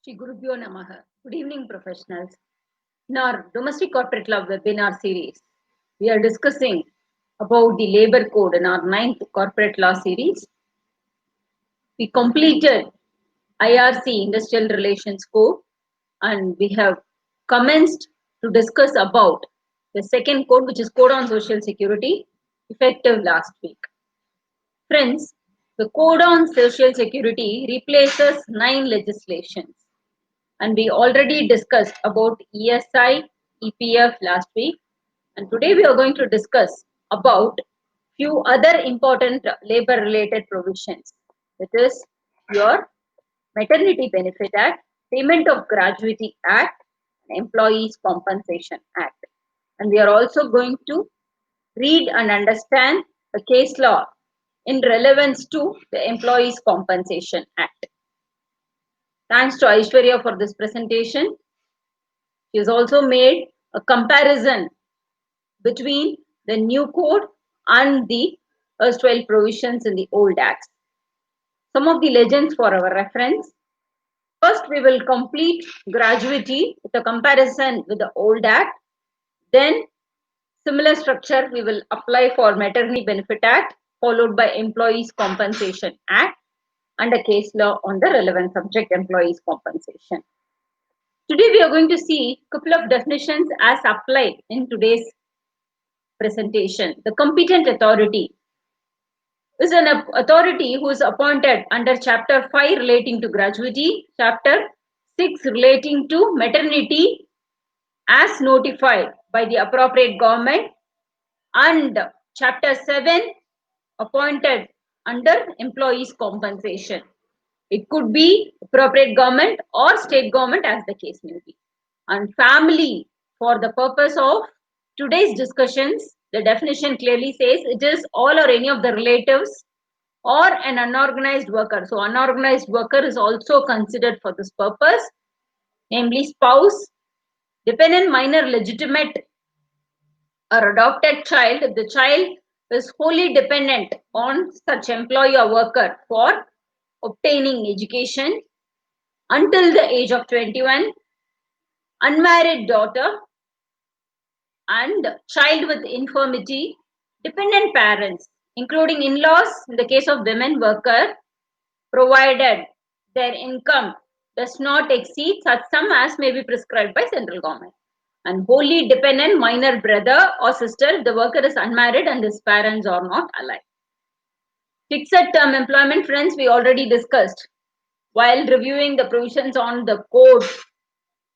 Shri Gurubhyo Namaha. Good evening, professionals. In our Domestic Corporate Law webinar series, we are discussing about the labor code in our 9th corporate law series. We completed IRC Industrial Relations Code and we have commenced to discuss about the second code, which is Code on Social Security, effective last week. Friends, the Code on Social Security replaces 9 legislations. And we already discussed about ESI, EPF last week. And today we are going to discuss about few other important labor related provisions. That is your Maternity Benefit Act, Payment of Gratuity Act, and Employees Compensation Act. And we are also going to read and understand the case law in relevance to the Employees Compensation Act. Thanks to Aishwarya for this presentation. She has also made a comparison between the new code and the erstwhile provisions in the old acts. Some of the legends for our reference. First, we will complete gratuity with a comparison with the old act. Then, similar structure we will apply for Maternity Benefit Act, followed by Employees Compensation Act, and a case law on the relevant subject, employees compensation. Today we are going to see a couple of definitions as applied in today's presentation. The competent authority is an authority who is appointed under Chapter 5 relating to gratuity, Chapter 6 relating to maternity as notified by the appropriate government, and Chapter 7 appointed under employees compensation. It could be appropriate government or state government as the case may be. And family, for the purpose of today's discussions, the definition clearly says it is all or any of the relatives or an unorganized worker. So unorganized worker is also considered for this purpose, namely spouse, dependent, minor, legitimate or adopted child. If the child is wholly dependent on such employee or worker for obtaining education until the age of 21, unmarried daughter, and child with infirmity, dependent parents, including in-laws in the case of women worker, provided their income does not exceed such sum as may be prescribed by central government. And wholly dependent minor brother or sister if the worker is unmarried and his parents are not alive. Fixed term employment, friends, we already discussed while reviewing the provisions on the code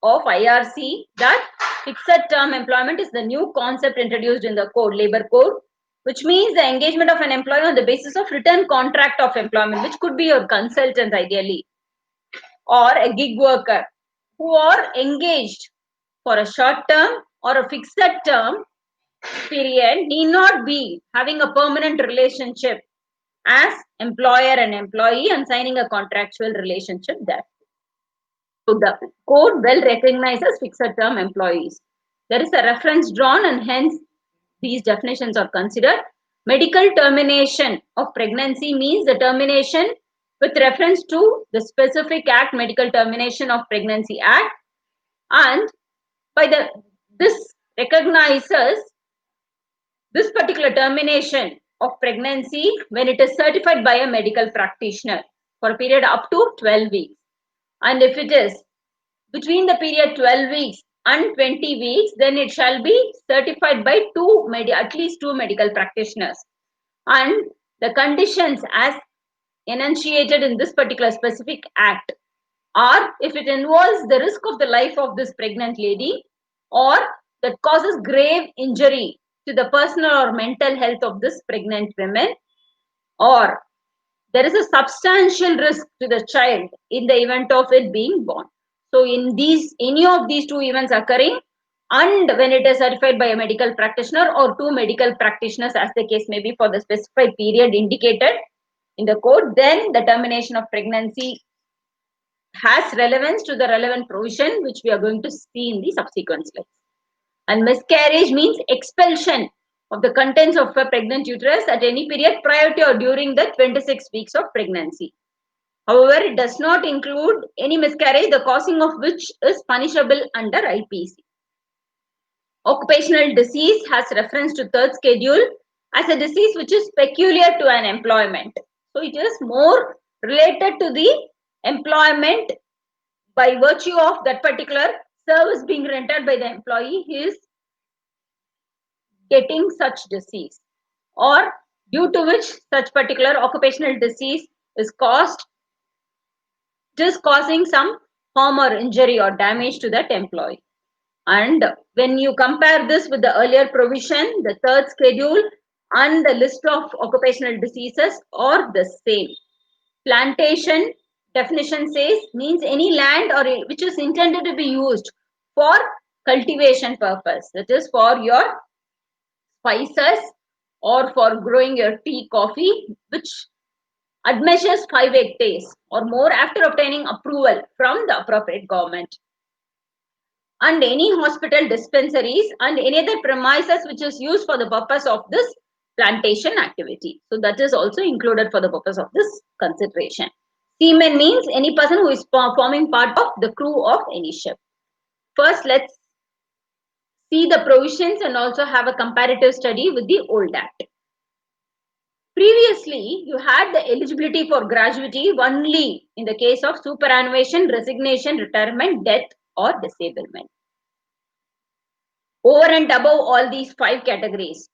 of IRC that fixed term employment is the new concept introduced in the code, labor code, which means the engagement of an employee on the basis of written contract of employment, which could be your consultant ideally, or a gig worker who are engaged for a short term or a fixed term period, need not be having a permanent relationship as employer and employee and signing a contractual relationship there. So the code well recognizes fixed term employees. There is a reference drawn and hence these definitions are considered. Medical termination of pregnancy means the termination with reference to the specific act, Medical Termination of Pregnancy Act, and by this recognizes this particular termination of pregnancy when it is certified by a medical practitioner for a period up to 12 weeks. And if it is between the period 12 weeks and 20 weeks, then it shall be certified by at least two medical practitioners. And the conditions as enunciated in this particular specific act are if it involves the risk of the life of this pregnant lady or that causes grave injury to the personal or mental health of this pregnant woman, or there is a substantial risk to the child in the event of it being born. So in any of these two events occurring, and when it is certified by a medical practitioner or two medical practitioners as the case may be for the specified period indicated in the code, then the termination of pregnancy has relevance to the relevant provision which we are going to see in the subsequent slides. And miscarriage means expulsion of the contents of a pregnant uterus at any period prior to or during the 26 weeks of pregnancy. However, it does not include any miscarriage, the causing of which is punishable under IPC. Occupational disease has reference to third schedule as a disease which is peculiar to an employment. So it is more related to the employment by virtue of that particular service being rendered by the employee. He is getting such disease, or due to which such particular occupational disease is caused, just causing some harm or injury or damage to that employee. And when you compare this with the earlier provision, the third schedule and the list of occupational diseases are the same. Plantation definition says means any land or which is intended to be used for cultivation purpose. That is for your spices or for growing your tea, coffee, which admeasures 5 hectares or more after obtaining approval from the appropriate government. And any hospital dispensaries and any other premises which is used for the purpose of this plantation activity. So that is also included for the purpose of this consideration. Seaman means any person who is forming part of the crew of any ship. First, let's see the provisions and also have a comparative study with the old Act. Previously, you had the eligibility for gratuity only in the case of superannuation, resignation, retirement, death, or disablement. Over and above all these 5 categories,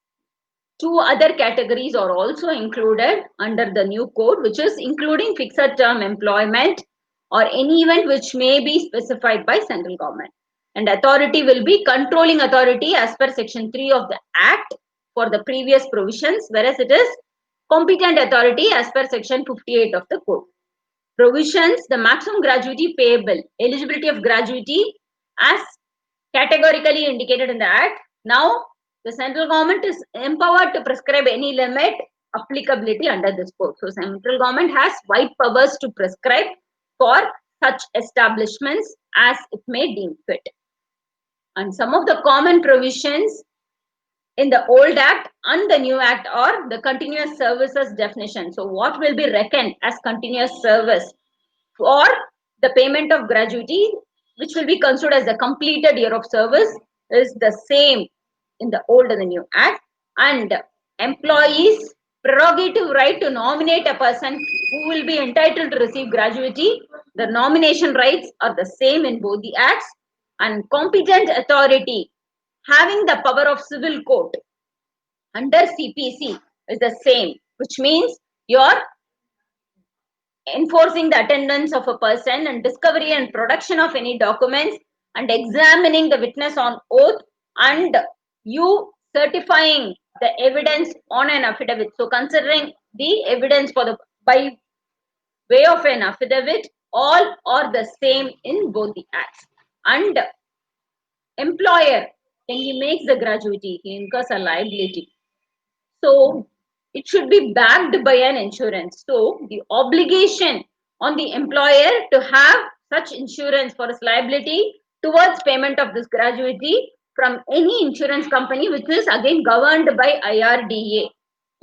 2 other categories are also included under the new code, which is including fixed term employment or any event which may be specified by central government. And authority will be controlling authority as per section 3 of the Act for the previous provisions, whereas it is competent authority as per section 58 of the code. Provisions, the maximum gratuity payable, eligibility of gratuity as categorically indicated in the Act. Now, the central government is empowered to prescribe any limit applicability under this code. So, central government has wide powers to prescribe for such establishments as it may deem fit. And some of the common provisions in the old Act and the new Act are the continuous services definition. So, what will be reckoned as continuous service for the payment of gratuity, which will be considered as a completed year of service, is the same in the old and the new Act. And employees' prerogative right to nominate a person who will be entitled to receive gratuity, the nomination rights are the same in both the Acts. And competent authority having the power of civil court under CPC is the same, which means you're enforcing the attendance of a person and discovery and production of any documents and examining the witness on oath and you certifying the evidence on an affidavit. So considering the evidence for the by way of an affidavit, all are the same in both the acts. And employer, when he makes the gratuity, he incurs a liability. So it should be backed by an insurance. So the obligation on the employer to have such insurance for his liability towards payment of this gratuity from any insurance company, which is again governed by IRDA,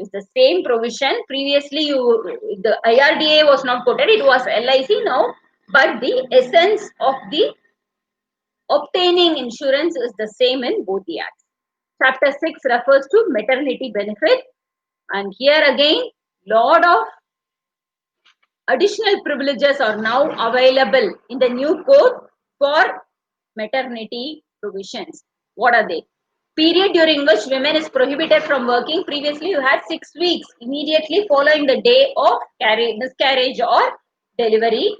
is the same provision. Previously, the IRDA was not quoted; it was LIC now. But the essence of the obtaining insurance is the same in both the acts. Chapter 6 refers to maternity benefit, and here again lot of additional privileges are now available in the new code for maternity provisions. What are they? Period during which women is prohibited from working. Previously you had 6 weeks immediately following the day of miscarriage or delivery.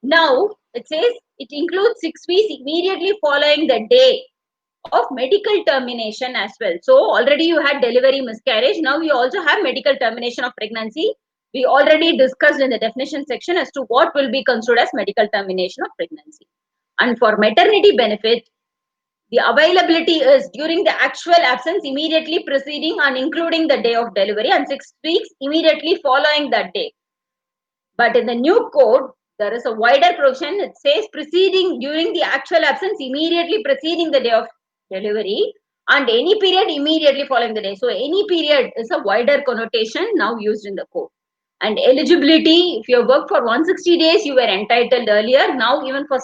Now it says it includes 6 weeks immediately following the day of medical termination as well. So already you had delivery, miscarriage. Now you also have medical termination of pregnancy. We already discussed in the definition section as to what will be considered as medical termination of pregnancy. And for maternity benefit, the availability is during the actual absence immediately preceding and including the day of delivery and 6 weeks immediately following that day. But in the new code, there is a wider provision. It says preceding during the actual absence immediately preceding the day of delivery and any period immediately following the day. So any period is a wider connotation now used in the code. And eligibility, if you have worked for 160 days, you were entitled earlier. Now even for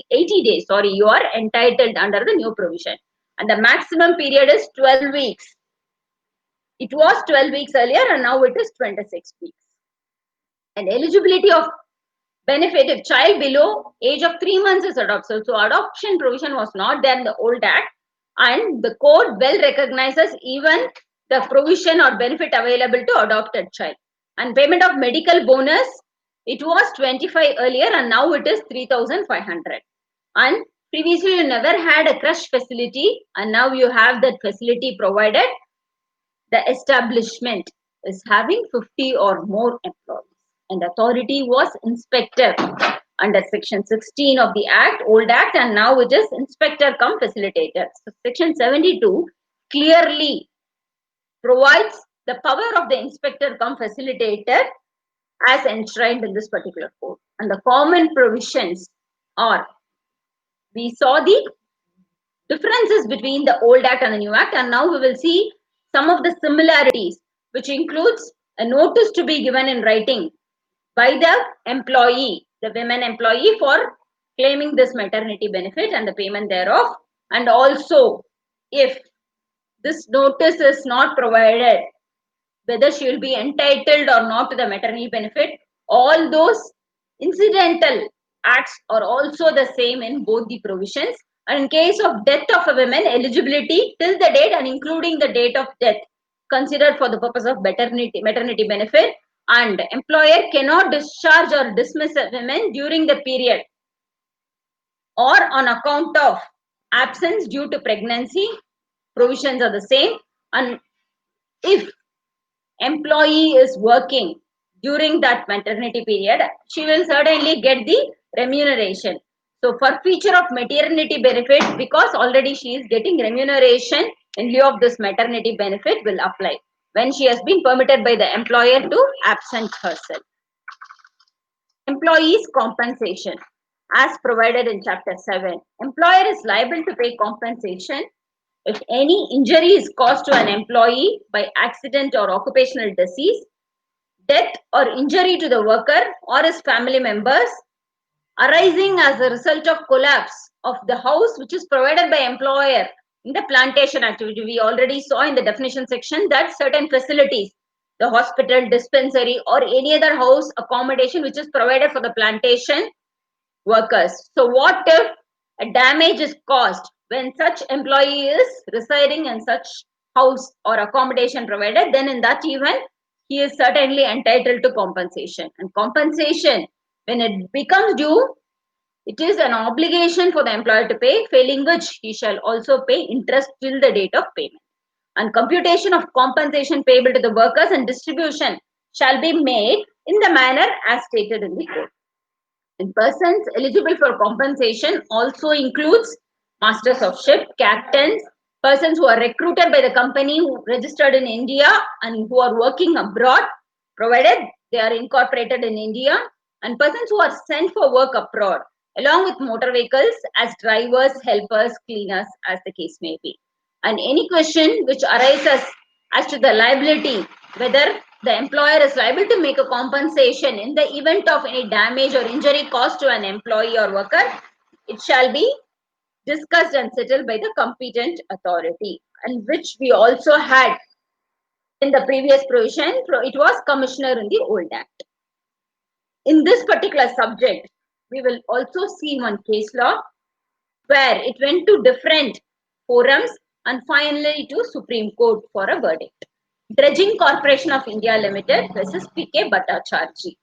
80 days, sorry, you are entitled under the new provision. And the maximum period is 12 weeks. It was 12 weeks earlier and now it is 26 weeks. And eligibility of benefit if child below age of 3 months is adopted. So adoption provision was not there in the old act, and the code well recognizes even the provision or benefit available to adopted child. And payment of medical bonus, it was 25 earlier and now it is 3,500. And previously you never had a crush facility and now you have that facility provided. The establishment is having 50 or more employees. And authority was inspector under section 16 of the act, old act, and now it is inspector cum facilitator. So section 72 clearly provides the power of the inspector cum facilitator as enshrined in this particular code. And the common provisions are, we saw the differences between the old act and the new act, and now we will see some of the similarities, which includes a notice to be given in writing by the employee, the women employee, for claiming this maternity benefit and the payment thereof. And also, if this notice is not provided, whether she will be entitled or not to the maternity benefit, all those incidental acts are also the same in both the provisions. And in case of death of a woman, eligibility till the date and including the date of death considered for the purpose of maternity benefit, and employer cannot discharge or dismiss a woman during the period or on account of absence due to pregnancy. Provisions are the same. And if employee is working during that maternity period, she will certainly get the remuneration. So forfeiture of maternity benefit, because already she is getting remuneration in lieu of this maternity benefit, will apply when she has been permitted by the employer to absent herself. Employees compensation as provided in chapter 7. Employer is liable to pay compensation if any injury is caused to an employee by accident or occupational disease, death or injury to the worker or his family members arising as a result of collapse of the house which is provided by employer in the plantation activity. We already saw in the definition section that certain facilities, the hospital, dispensary, or any other house accommodation which is provided for the plantation workers. So what if a damage is caused when such employee is residing in such house or accommodation provided? Then in that event, he is certainly entitled to compensation. And compensation, when it becomes due, it is an obligation for the employer to pay, failing which he shall also pay interest till the date of payment. And computation of compensation payable to the workers and distribution shall be made in the manner as stated in the code. And persons eligible for compensation also includes masters of ship, captains, persons who are recruited by the company who registered in India and who are working abroad, provided they are incorporated in India, and persons who are sent for work abroad, along with motor vehicles as drivers, helpers, cleaners, as the case may be. And any question which arises as to the liability, whether the employer is liable to make a compensation in the event of any damage or injury caused to an employee or worker, it shall be discussed and settled by the competent authority, and which we also had in the previous provision. It was commissioner in the old act. In this particular subject, we will also see one case law where it went to different forums and finally to Supreme Court for a verdict. Dredging Corporation of India Limited versus P.K. Bhattacharjee.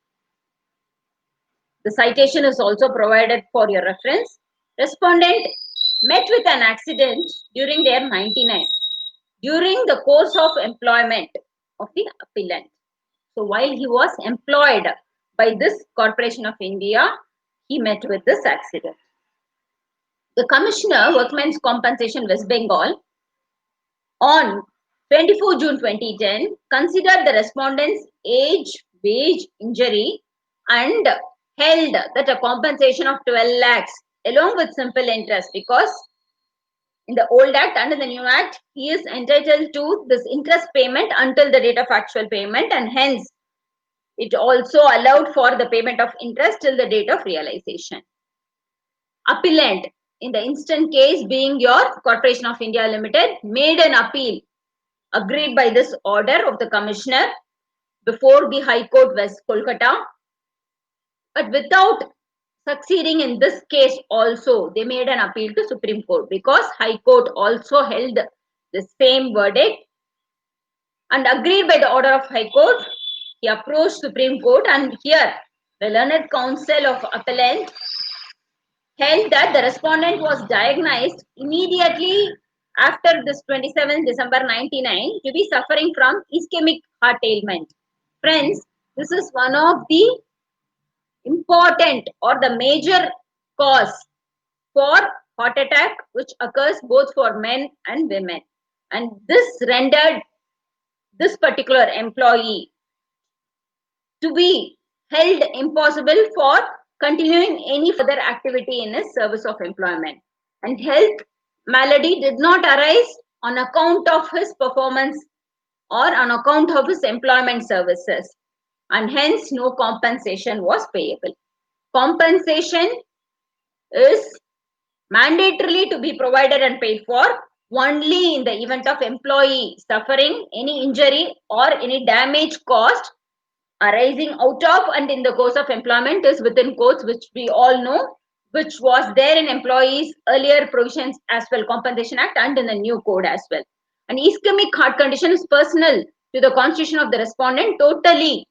The citation is also provided for your reference. Respondent met with an accident during their 99 during the course of employment of the appellant. So while he was employed by this Corporation of India, he met with this accident. The Commissioner, Workmen's Compensation, West Bengal, on 24 June 2010, considered the respondent's age, wage, injury and held that a compensation of 12 lakhs along with simple interest, because in the old act and in the new act, he is entitled to this interest payment until the date of actual payment, and hence It also allowed for the payment of interest till the date of realization. Appellant, in the instant case being your Corporation of India Limited, made an appeal agreed by this order of the Commissioner before the High Court, West Kolkata. But without succeeding in this case also, they made an appeal to Supreme Court because High Court also held the same verdict. And agreed by the order of High Court, he approached Supreme Court, and here the Learned Counsel of Appellant held that the respondent was diagnosed immediately after this 27th December 99 to be suffering from ischemic heart ailment. Friends, this is one of the important or the major cause for heart attack which occurs both for men and women, and this rendered this particular employee to be held impossible for continuing any further activity in his service of employment, and health malady did not arise on account of his performance or on account of his employment services, and hence no compensation was payable. Compensation is mandatorily to be provided and paid for only in the event of employee suffering any injury or any damage caused arising out of and in the course of employment is within codes, which we all know, which was there in employees earlier provisions as well, Compensation Act, and in the new code as well. An ischemic heart condition is personal to the constitution of the respondent, totally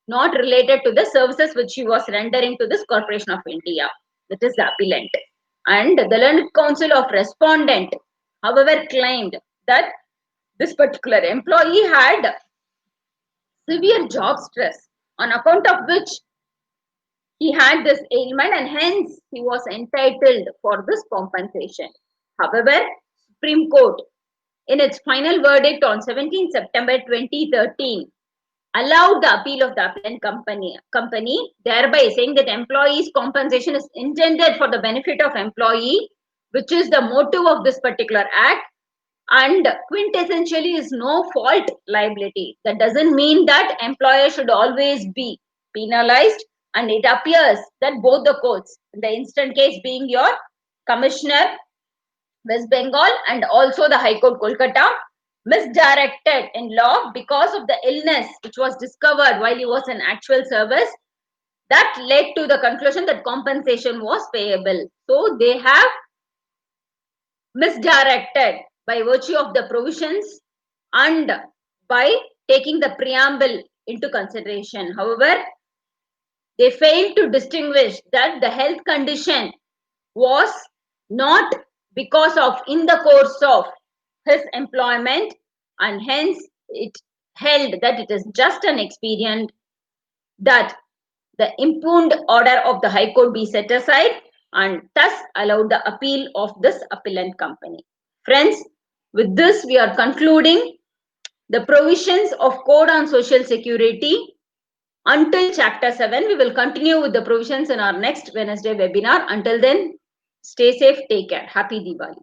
not related to the services which he was rendering to this Corporation of India, that is the appellant. And the Learned Counsel of respondent, however, claimed that this particular employee had severe job stress on account of which he had this ailment, and hence he was entitled for this compensation. However, Supreme Court, in its final verdict on 17 September 2013, allowed the appeal of the appellant company, thereby saying that employee's compensation is intended for the benefit of employee, which is the motive of this particular act, and quintessentially is no fault liability. That doesn't mean that employer should always be penalized, and it appears that both the courts, in the instant case being your Commissioner West Bengal and also the High Court Kolkata, misdirected in law because of the illness which was discovered while he was in actual service, that led to the conclusion that compensation was payable. So they have misdirected by virtue of the provisions and by taking the preamble into consideration. However, they failed to distinguish that the health condition was not because of in the course of his employment, and hence it held that it is just an expedient that the impugned order of the High Court be set aside, and thus allowed the appeal of this appellant company. Friends, with this we are concluding the provisions of Code on Social Security until Chapter 7. We will continue with the provisions in our next Wednesday webinar. Until then, stay safe, take care. Happy Diwali.